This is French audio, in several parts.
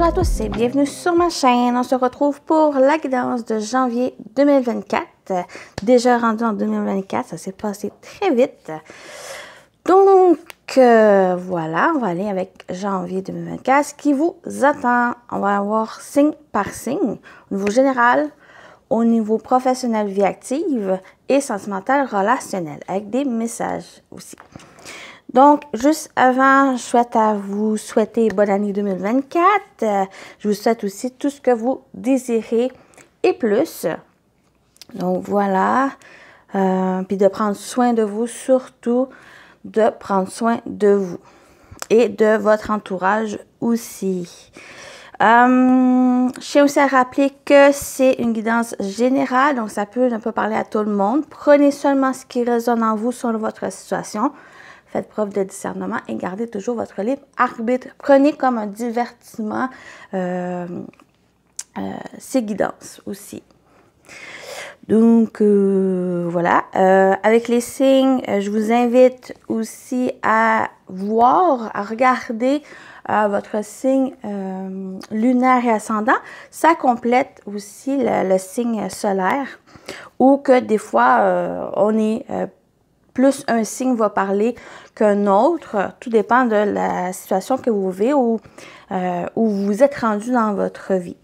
à tous et bienvenue sur ma chaîne. On se retrouve pour la guidance de janvier 2024. Déjà rendu en 2024, ça s'est passé très vite. Donc, voilà, on va aller avec janvier 2024. Ce qui vous attend, on va avoir signe par signe, au niveau général, au niveau professionnel, vie active et sentimental, relationnel, avec des messages aussi. Donc, juste avant, je souhaite à vous souhaiter bonne année 2024. Je vous souhaite aussi tout ce que vous désirez et plus. Donc, voilà. Puis de prendre soin de vous, surtout de prendre soin de vous et de votre entourage aussi. Je tiens aussi à rappeler que c'est une guidance générale, donc ça peut ne pas parler à tout le monde. Prenez seulement ce qui résonne en vous selon votre situation. Faites preuve de discernement et gardez toujours votre libre arbitre. Prenez comme un divertissement ces guidances aussi. Donc, voilà. Avec les signes, je vous invite aussi à voir, à regarder votre signe lunaire et ascendant. Ça complète aussi le signe solaire ou que des fois, on est plus un signe va parler qu'un autre. Tout dépend de la situation que vous vivez ou où vous êtes rendu dans votre vie.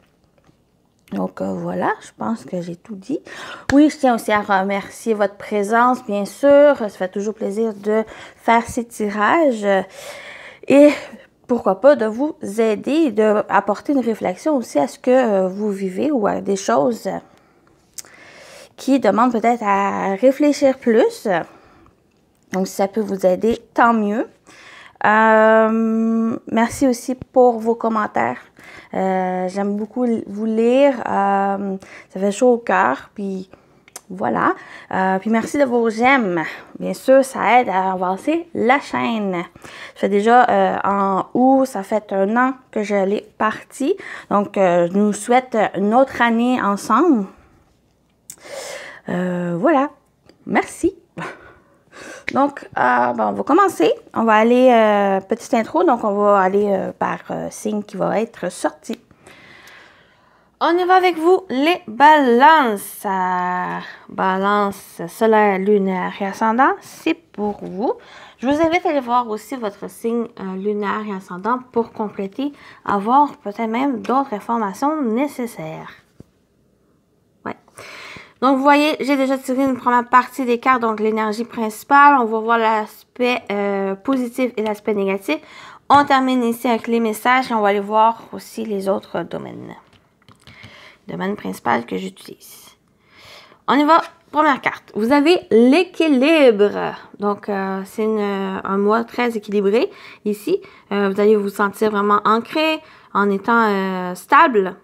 Donc, voilà, je pense que j'ai tout dit. Oui, je tiens aussi à remercier votre présence, bien sûr. Ça fait toujours plaisir de faire ces tirages. Et pourquoi pas de vous aider, d'apporter une réflexion aussi à ce que vous vivez ou à des choses qui demandent peut-être à réfléchir plus. Donc, si ça peut vous aider, tant mieux. Merci aussi pour vos commentaires. J'aime beaucoup vous lire. Ça fait chaud au cœur. Puis voilà. Puis merci de vos j'aime. Bien sûr, ça aide à avancer la chaîne. Ça fait déjà en août, ça fait 1 an que je l'ai partie. Donc, je nous souhaite une autre année ensemble. Voilà. Merci. Donc, bon, on va commencer. On va aller, petite intro, donc on va aller par signe qui va être sorti. On y va avec vous, les balances. Balance solaire, lunaire et ascendant, c'est pour vous. Je vous invite à aller voir aussi votre signe lunaire et ascendant pour compléter, avoir peut-être même d'autres informations nécessaires. Ouais. Donc, vous voyez, j'ai déjà tiré une première partie des cartes, donc l'énergie principale. On va voir l'aspect positif et l'aspect négatif. On termine ici avec les messages et on va aller voir aussi les autres domaines. Domaine principal que j'utilise. On y va. Première carte. Vous avez l'équilibre. Donc, c'est un mois très équilibré ici. Vous allez vous sentir vraiment ancré en étant stable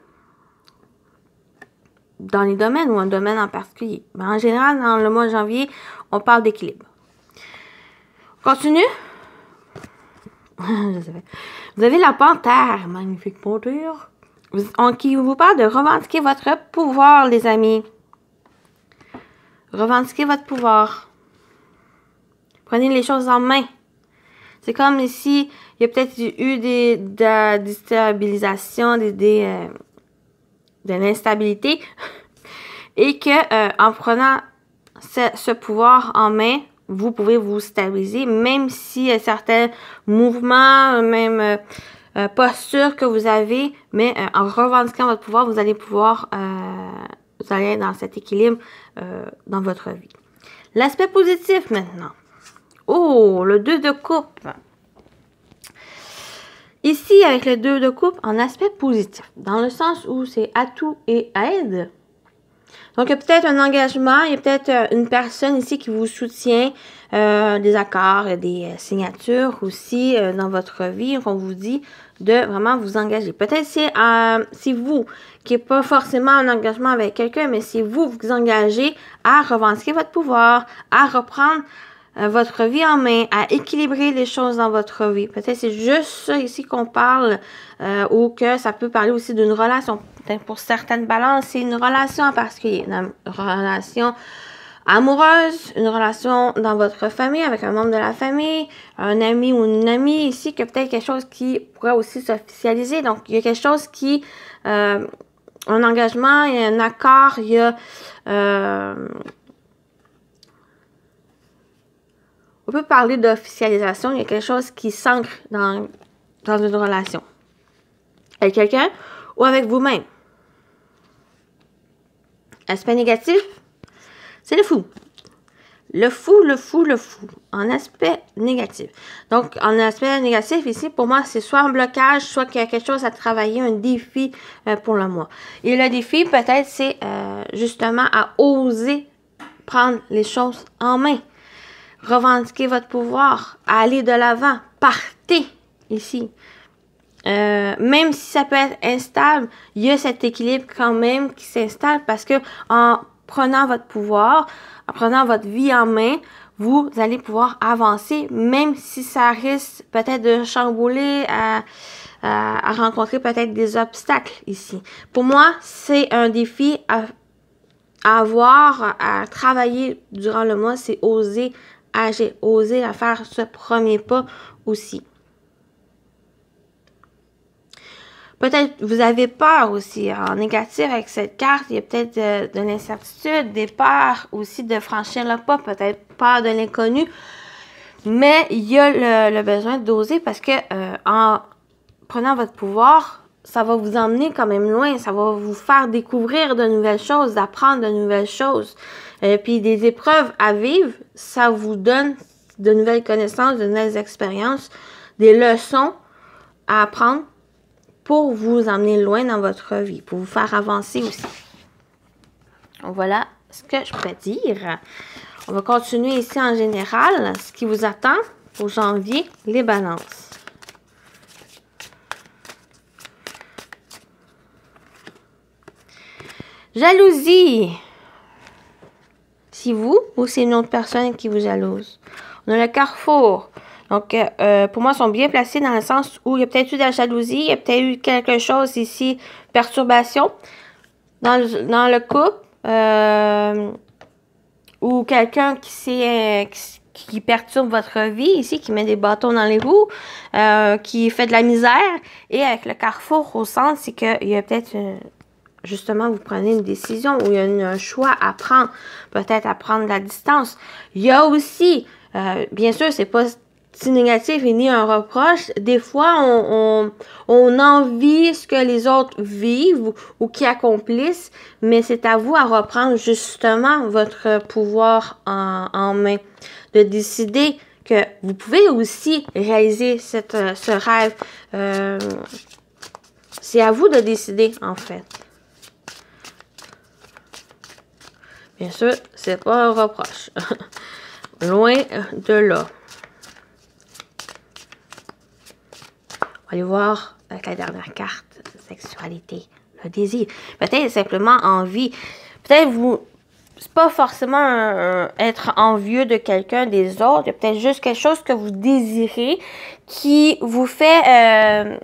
dans les domaines ou un domaine en particulier. Mais en général, dans le mois de janvier, on parle d'équilibre. Continue. Vous avez la panthère. Magnifique panthère. Qui vous parle de revendiquer votre pouvoir, les amis. Revendiquez votre pouvoir. Prenez les choses en main. C'est comme ici, il y a peut-être eu des déstabilisations, de l'instabilité. Et que en prenant ce pouvoir en main, vous pouvez vous stabiliser, même si certains mouvements, même postures que vous avez, mais en revendiquant votre pouvoir, vous allez pouvoir, vous allez être dans cet équilibre dans votre vie. L'aspect positif maintenant. Oh, le 2 de coupe. Ici, avec le 2 de coupe, en aspect positif, dans le sens où c'est atout et aide. Donc, il y a peut-être un engagement, il y a peut-être une personne ici qui vous soutient, des accords, des signatures aussi dans votre vie. On vous dit de vraiment vous engager. Peut-être c'est vous qui n'avez pas forcément un engagement avec quelqu'un, mais c'est vous vous engagez à revendiquer votre pouvoir, à reprendre votre vie en main, à équilibrer les choses dans votre vie. Peut-être c'est juste ça ici qu'on parle ou que ça peut parler aussi d'une relation. Peut-être pour certaines balances, c'est une relation en particulier. Une relation amoureuse, une relation dans votre famille, avec un membre de la famille, un ami ou une amie ici, que peut-être quelque chose qui pourrait aussi s'officialiser. Donc, il y a quelque chose qui, un engagement, il y a un accord, il y a, on peut parler d'officialisation, il y a quelque chose qui s'ancre dans une relation. Avec quelqu'un ou avec vous-même. Aspect négatif, c'est le fou. Le fou, le fou, le fou. En aspect négatif. Donc, en aspect négatif, ici, pour moi, c'est soit un blocage, soit qu'il y a quelque chose à travailler, un défi pour le mois. Et le défi, peut-être, c'est justement à oser prendre les choses en main. Revendiquer votre pouvoir, aller de l'avant, partez ici. Même si ça peut être instable, il y a cet équilibre quand même qui s'installe parce que en prenant votre pouvoir, en prenant votre vie en main, vous allez pouvoir avancer, même si ça risque peut-être de chambouler, à rencontrer peut-être des obstacles ici. Pour moi, c'est un défi à avoir, à travailler durant le mois, c'est oser agir, oser à faire ce premier pas aussi. Peut-être vous avez peur aussi. En négatif avec cette carte, il y a peut-être de l'incertitude, des peurs aussi de franchir le pas, peut-être peur de l'inconnu. Mais il y a le besoin d'oser parce que en prenant votre pouvoir, ça va vous emmener quand même loin. Ça va vous faire découvrir de nouvelles choses, apprendre de nouvelles choses. Puis des épreuves à vivre, ça vous donne de nouvelles connaissances, de nouvelles expériences, des leçons à apprendre pour vous emmener loin dans votre vie, pour vous faire avancer aussi. Donc voilà ce que je pourrais dire. On va continuer ici en général, ce qui vous attend pour janvier, les balances. Jalousie. C'est vous ou c'est une autre personne qui vous jalouse? On a le carrefour. Donc, pour moi, ils sont bien placés dans le sens où il y a peut-être eu de la jalousie, il y a peut-être eu quelque chose ici, perturbation dans le couple, ou quelqu'un qui perturbe votre vie ici, qui met des bâtons dans les roues, qui fait de la misère. Et avec le carrefour au centre, c'est qu'il y a peut-être justement, vous prenez une décision où il y a un choix à prendre, peut-être à prendre de la distance. Il y a aussi, bien sûr, c'est pas si négatif et ni un reproche. Des fois, on envie ce que les autres vivent ou qui accomplissent, mais c'est à vous à reprendre justement votre pouvoir en main, de décider que vous pouvez aussi réaliser ce rêve. C'est à vous de décider, en fait. Bien sûr, c'est pas un reproche. Loin de là. On va aller voir avec la dernière carte, sexualité, le désir. Peut-être simplement envie. Peut-être vous, c'est pas forcément être envieux de quelqu'un des autres. Il y a peut-être juste quelque chose que vous désirez qui vous fait...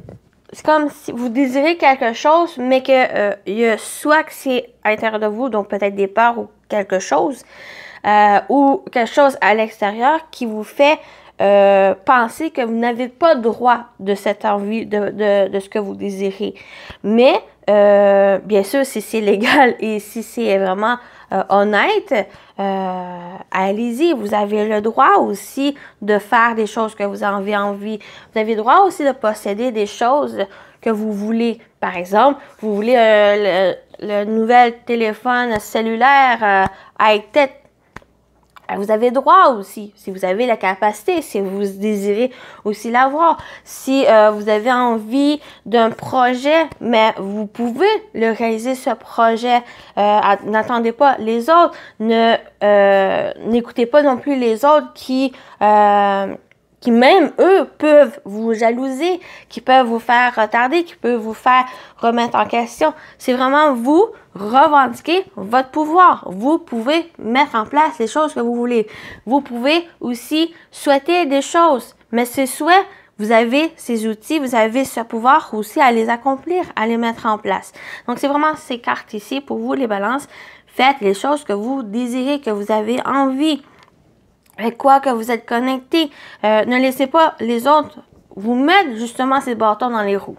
c'est comme si vous désirez quelque chose, mais que il y a soit que c'est à l'intérieur de vous, donc peut-être des peurs ou quelque chose, ou quelque chose à l'extérieur qui vous fait penser que vous n'avez pas droit de cette envie, de ce que vous désirez. Mais, bien sûr, si c'est légal et si c'est vraiment honnête, allez-y. Vous avez le droit aussi de faire des choses que vous avez envie. Vous avez le droit aussi de posséder des choses que vous voulez. Par exemple, vous voulez le nouvel téléphone cellulaire high-tech. Vous avez droit aussi, si vous avez la capacité, si vous désirez aussi l'avoir. Si vous avez envie d'un projet, mais vous pouvez le réaliser, ce projet. N'attendez pas les autres. N'écoutez pas non plus les autres qui même, eux, peuvent vous jalouser, qui peuvent vous faire retarder, qui peuvent vous faire remettre en question. C'est vraiment vous revendiquer votre pouvoir. Vous pouvez mettre en place les choses que vous voulez. Vous pouvez aussi souhaiter des choses, mais ces souhaits, vous avez ces outils, vous avez ce pouvoir aussi à les accomplir, à les mettre en place. Donc, c'est vraiment ces cartes ici pour vous, les balances. Faites les choses que vous désirez, que vous avez envie, avec quoi que vous êtes connecté. Ne laissez pas les autres vous mettre justement ces bâtons dans les roues.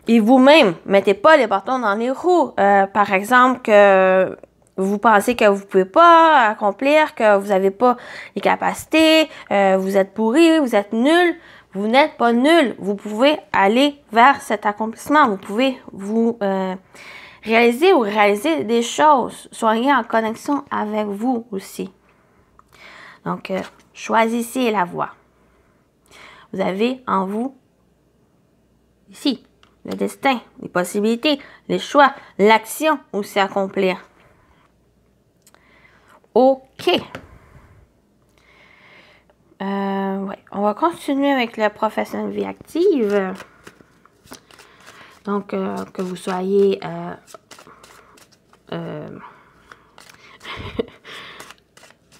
Et vous-même, mettez pas les bâtons dans les roues. Par exemple, que vous pensez que vous pouvez pas accomplir, que vous n'avez pas les capacités, vous êtes pourri, vous êtes nul. Vous n'êtes pas nul. Vous pouvez aller vers cet accomplissement. Vous pouvez vous réaliser ou réaliser des choses. Soyez en connexion avec vous aussi. Donc, choisissez la voie. Vous avez en vous, ici, le destin, les possibilités, les choix, l'action aussi à accomplir. OK. Ouais. On va continuer avec le professionnel vie active. Donc, que vous soyez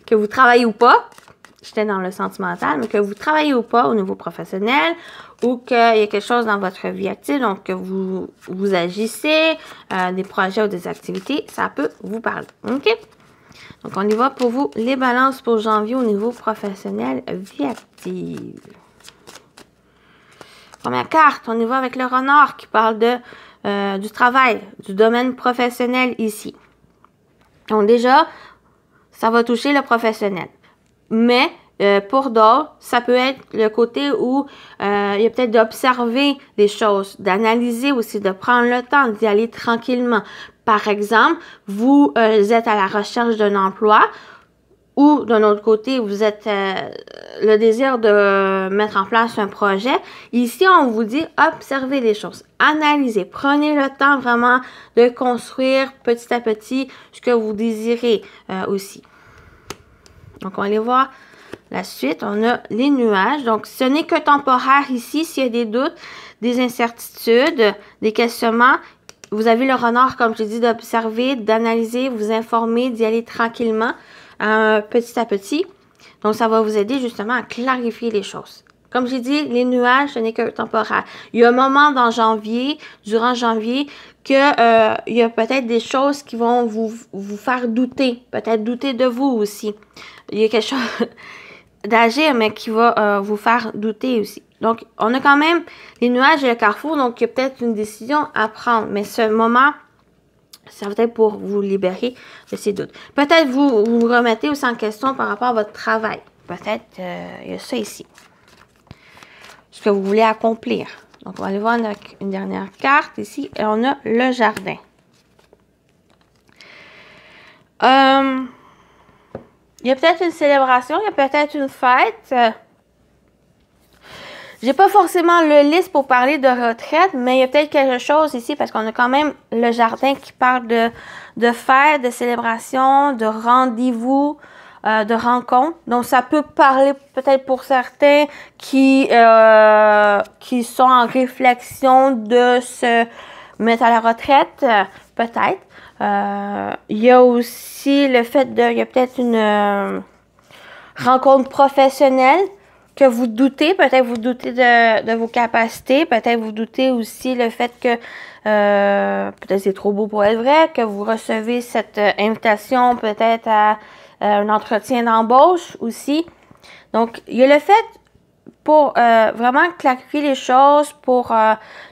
que vous travaillez ou pas, j'étais dans le sentimental, mais que vous travaillez ou pas au niveau professionnel, ou qu'il y a quelque chose dans votre vie active, donc que vous agissez, des projets ou des activités, ça peut vous parler. OK? Donc, on y va pour vous, les balances pour janvier au niveau professionnel, vie active. Première carte, on y va avec le renard qui parle de du travail, du domaine professionnel ici. Donc déjà, ça va toucher le professionnel. Mais pour d'autres, ça peut être le côté où il y a peut-être d'observer des choses, d'analyser aussi, de prendre le temps d'y aller tranquillement. Par exemple, vous êtes à la recherche d'un emploi ou d'un autre côté, vous êtes le désir de mettre en place un projet. Ici, on vous dit observez les choses, analysez, prenez le temps vraiment de construire petit à petit ce que vous désirez aussi. Donc, on va aller voir la suite. On a les nuages. Donc, ce n'est que temporaire ici. S'il y a des doutes, des incertitudes, des questionnements, vous avez le renard, comme je l'ai dit, d'observer, d'analyser, vous informer, d'y aller tranquillement, petit à petit. Donc, ça va vous aider justement à clarifier les choses. Comme j'ai dit, les nuages, ce n'est que temporaire. Il y a un moment dans janvier, durant janvier, que il y a peut-être des choses qui vont vous faire douter. Peut-être douter de vous aussi. Il y a quelque chose d'agir, mais qui va vous faire douter aussi. Donc, on a quand même les nuages et le carrefour, donc il y a peut-être une décision à prendre. Mais ce moment, ça va être pour vous libérer de ces doutes. Peut-être vous vous remettez aussi en question par rapport à votre travail. Peut-être il y a ça ici. Ce que vous voulez accomplir. Donc, on va aller voir une dernière carte ici. Et on a le jardin. Il y a peut-être une célébration, il y a peut-être une fête. J'ai pas forcément le liste pour parler de retraite, mais il y a peut-être quelque chose ici parce qu'on a quand même le jardin qui parle de fête, de célébration, de rendez-vous, de rencontre. Donc, ça peut parler peut-être pour certains qui sont en réflexion de se mettre à la retraite, peut-être. Il y a aussi le fait il y a peut-être une rencontre professionnelle que vous doutez, peut-être vous doutez de vos capacités, peut-être vous doutez aussi le fait que peut-être c'est trop beau pour être vrai, que vous recevez cette invitation peut-être à un entretien d'embauche aussi. Donc, il y a le fait pour vraiment clarifier les choses, pour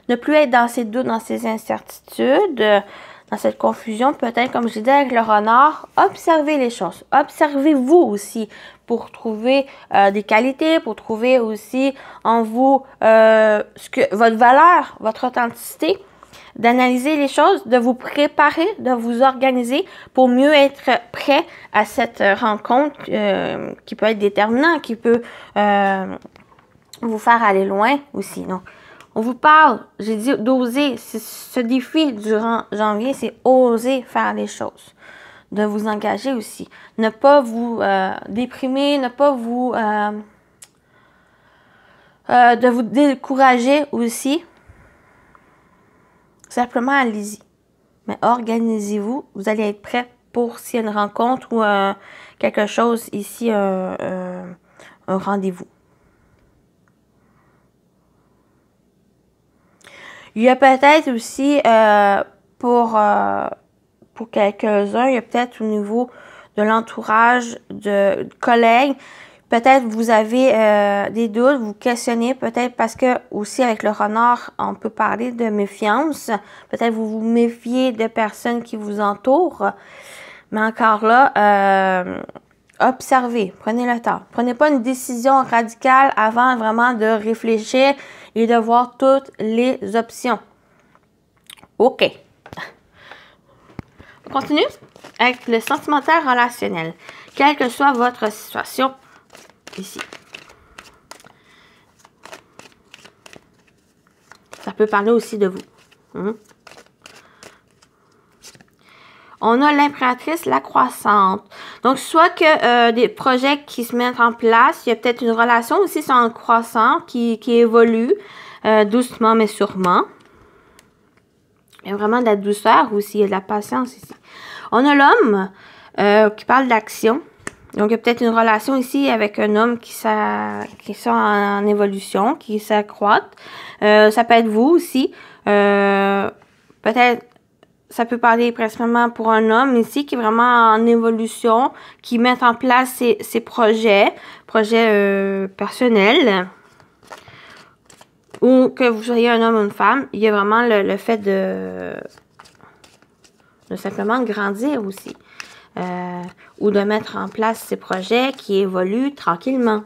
ne plus être dans ces doutes, dans ces incertitudes, dans cette confusion, peut-être, comme je disais avec le renard, observez les choses. Observez-vous aussi pour trouver des qualités, pour trouver aussi en vous votre valeur, votre authenticité, d'analyser les choses, de vous préparer, de vous organiser pour mieux être prêt à cette rencontre qui peut être déterminante, qui peut vous faire aller loin aussi. Donc, on vous parle, j'ai dit d'oser. Ce défi durant janvier, c'est oser faire les choses. De vous engager aussi. Ne pas vous déprimer, ne pas vous... de vous décourager aussi. Simplement, allez-y. Mais organisez-vous. Vous allez être prêt pour s'il y a une rencontre ou quelque chose ici, un rendez-vous. Il y a peut-être aussi pour quelques-uns. Il y a peut-être au niveau de l'entourage, de collègues. Peut-être vous avez des doutes, vous questionnez, peut-être parce que aussi avec le renard, on peut parler de méfiance. Peut-être vous vous méfiez de personnes qui vous entourent. Mais encore là, observez, prenez le temps. Prenez pas une décision radicale avant vraiment de réfléchir et de voir toutes les options. OK. On continue avec le sentimental relationnel. Quelle que soit votre situation, ici. Ça peut parler aussi de vous. On a l'impératrice, la croissante. Donc, soit que des projets qui se mettent en place, il y a peut-être une relation aussi sans croissant qui évolue doucement mais sûrement. Il y a vraiment de la douceur aussi, il y a de la patience ici. On a l'homme qui parle d'action. Donc, il y a peut-être une relation ici avec un homme qui sont en évolution, qui s'accroît. Ça peut être vous aussi. Peut-être, ça peut parler principalement pour un homme ici qui est vraiment en évolution, qui met en place ses projets personnels. Ou que vous soyez un homme ou une femme, il y a vraiment le fait de simplement grandir aussi. Ou de mettre en place ces projets qui évoluent tranquillement.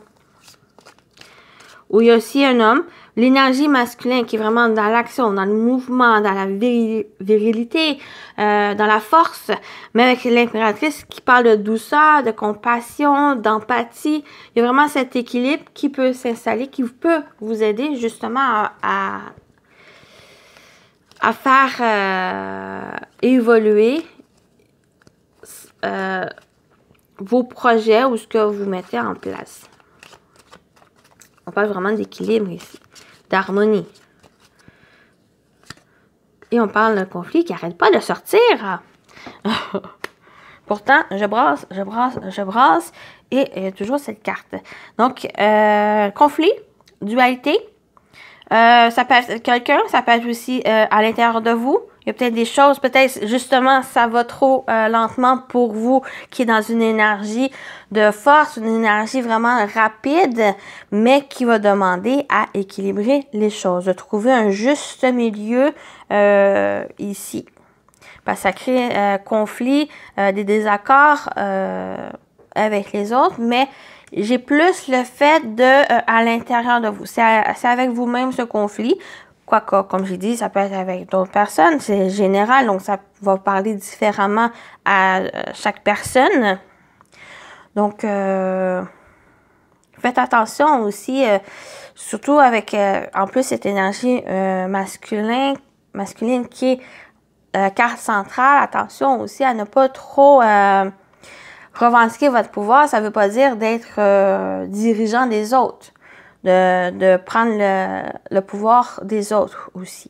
Ou il y a aussi un homme, l'énergie masculine qui est vraiment dans l'action, dans le mouvement, dans la virilité, dans la force, mais avec l'impératrice qui parle de douceur, de compassion, d'empathie. Il y a vraiment cet équilibre qui peut s'installer, qui peut vous aider justement à faire évoluer vos projets ou ce que vous mettez en place. On parle vraiment d'équilibre ici, d'harmonie. Et on parle d'un conflit qui n'arrête pas de sortir. Pourtant, je brasse et il y a toujours cette carte. Donc, conflit, dualité. Ça peut être quelqu'un, ça peut être aussi à l'intérieur de vous. Il y a peut-être des choses, peut-être justement, ça va trop lentement pour vous, qui est dans une énergie de force, une énergie vraiment rapide, mais qui va demander à équilibrer les choses, de trouver un juste milieu ici. Parce que ça crée conflit, des désaccords avec les autres, mais j'ai plus le fait de à l'intérieur de vous. C'est avec vous-même ce conflit. Quoique, comme j'ai dit, ça peut être avec d'autres personnes. C'est général, donc ça va parler différemment à chaque personne. Donc, faites attention aussi, surtout avec, en plus, cette énergie masculine qui est carte centrale. Attention aussi à ne pas trop revendiquer votre pouvoir. Ça ne veut pas dire d'être dirigeant des autres. De prendre le pouvoir des autres aussi.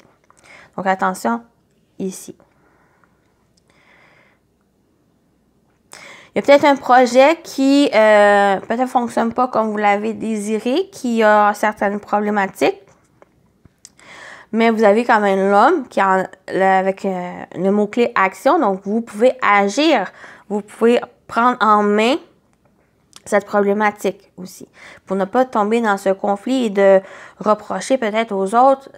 Donc, attention ici. Il y a peut-être un projet qui peut-être ne fonctionne pas comme vous l'avez désiré, qui a certaines problématiques. Mais vous avez quand même l'homme qui avec le mot-clé action. Donc, vous pouvez agir. Vous pouvez prendre en main cette problématique aussi, pour ne pas tomber dans ce conflit et de reprocher peut-être aux autres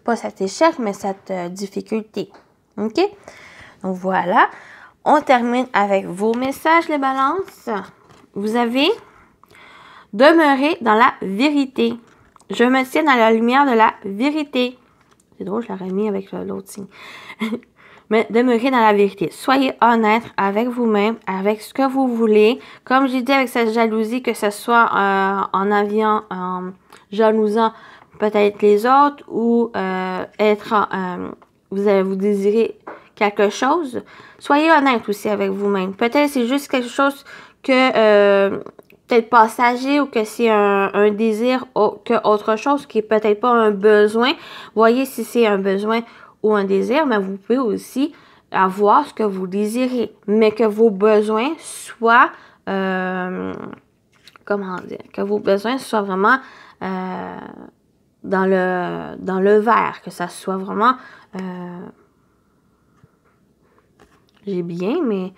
pas cet échec, mais cette difficulté. OK? Donc voilà, on termine avec vos messages, les balances. Vous avez demeuré dans la vérité. Je me tiens dans la lumière de la vérité. C'est drôle, je l'aurais mis avec l'autre signe. Mais demeurez dans la vérité. Soyez honnête avec vous-même, avec ce que vous voulez. Comme j'ai dit avec cette jalousie, que ce soit en jalousant peut-être les autres ou vous désirez quelque chose. Soyez honnête aussi avec vous-même. Peut-être c'est juste quelque chose que peut-être passager ou que c'est un désir que autre chose qui est peut-être pas un besoin. Voyez si c'est un besoin ou un désir, mais vous pouvez aussi avoir ce que vous désirez, mais que vos besoins soient, comment dire, que vos besoins soient vraiment dans le vert, que ça soit vraiment J'ai bien, mais...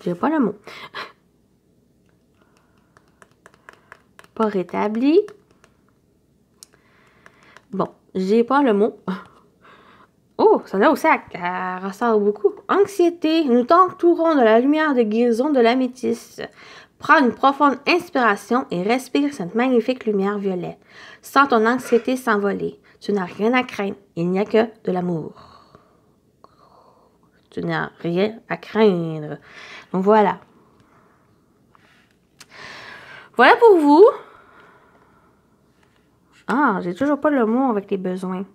j'ai pas le mot. Pas rétabli. Bon, j'ai pas le mot. Oh, ça là aussi, elle ressort beaucoup. Anxiété, nous t'entourons de la lumière de guérison de l'améthyste. Prends une profonde inspiration et respire cette magnifique lumière violette. Sens ton anxiété s'envoler. Tu n'as rien à craindre. Il n'y a que de l'amour. Tu n'as rien à craindre. Donc voilà. Voilà pour vous. Ah, j'ai toujours pas le mot avec les besoins.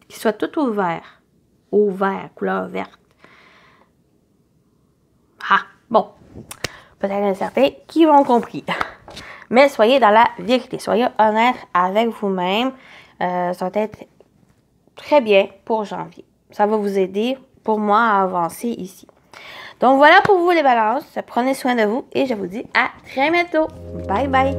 Qu'il soit tout ouvert. Ouvert, couleur verte. Ah, bon. Peut-être certains qui l'ont compris. Mais soyez dans la vérité. Soyez honnête avec vous-même. Ça va être très bien pour janvier. Ça va vous aider, pour moi, à avancer ici. Donc, voilà pour vous les balances. Prenez soin de vous et je vous dis à très bientôt. Bye bye.